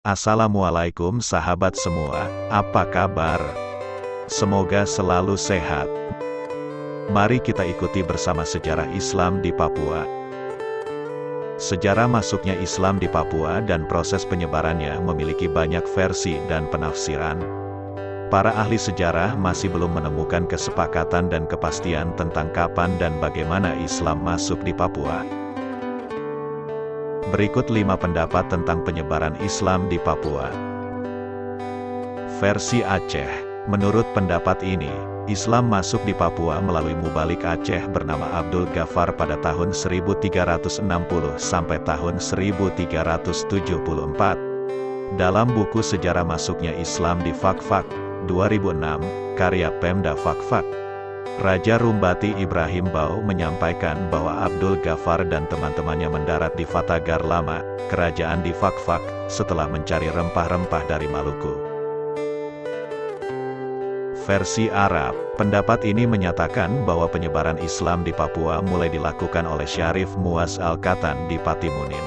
Assalamualaikum sahabat semua, apa kabar? Semoga selalu sehat. Mari kita ikuti bersama sejarah Islam di Papua. Sejarah masuknya Islam di Papua dan proses penyebarannya memiliki banyak versi dan penafsiran. Para ahli sejarah masih belum menemukan kesepakatan dan kepastian tentang kapan dan bagaimana Islam masuk di Papua. Berikut 5 pendapat tentang penyebaran Islam di Papua. Versi Aceh. Menurut pendapat ini, Islam masuk di Papua melalui mubalik Aceh bernama Abdul Ghaffar pada tahun 1360 sampai tahun 1374. Dalam buku Sejarah Masuknya Islam di Fakfak, 2006, karya Pemda Fakfak, Raja Rumbati Ibrahim Bau menyampaikan bahwa Abdul Ghaffar dan teman-temannya mendarat di Fatagar Lama, kerajaan di Fakfak, setelah mencari rempah-rempah dari Maluku. Versi Arab, pendapat ini menyatakan bahwa penyebaran Islam di Papua mulai dilakukan oleh Syarif Muaz Al-Katan di Patimunin.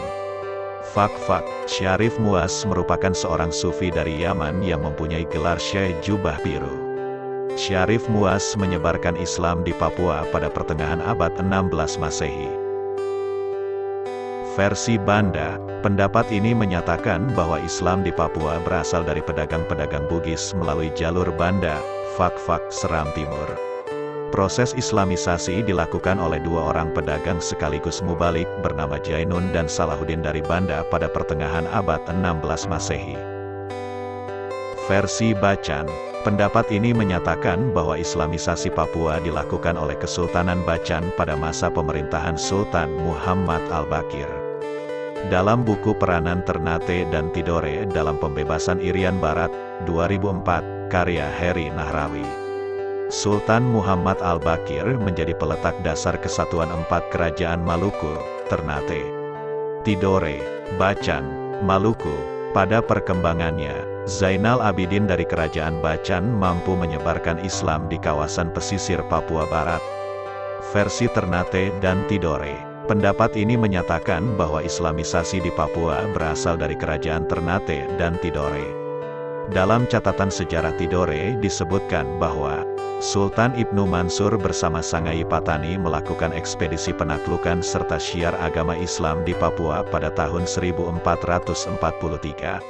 Fakfak, Syarif Muaz merupakan seorang sufi dari Yaman yang mempunyai gelar Syekh Jubah Biru. Syarif Muaz menyebarkan Islam di Papua pada pertengahan abad 16 Masehi. Versi Banda, pendapat ini menyatakan bahwa Islam di Papua berasal dari pedagang-pedagang Bugis melalui jalur Banda, Fakfak, Seram Timur. Proses Islamisasi dilakukan oleh 2 orang pedagang sekaligus mubalik bernama Jainun dan Salahuddin dari Banda pada pertengahan abad 16 Masehi. Versi Bacan, pendapat ini menyatakan bahwa Islamisasi Papua dilakukan oleh Kesultanan Bacan pada masa pemerintahan Sultan Muhammad Al-Bakir. Dalam buku Peranan Ternate dan Tidore dalam Pembebasan Irian Barat, 2004, karya Heri Nahrawi, Sultan Muhammad Al-Bakir menjadi peletak dasar kesatuan 4 kerajaan Maluku, Ternate, Tidore, Bacan, Maluku. Pada perkembangannya, Zainal Abidin dari Kerajaan Bacan mampu menyebarkan Islam di kawasan pesisir Papua Barat. Versi Ternate dan Tidore, pendapat ini menyatakan bahwa Islamisasi di Papua berasal dari Kerajaan Ternate dan Tidore. Dalam catatan sejarah Tidore disebutkan bahwa Sultan Ibnu Mansur bersama Sangai Patani melakukan ekspedisi penaklukan serta syiar agama Islam di Papua pada tahun 1443.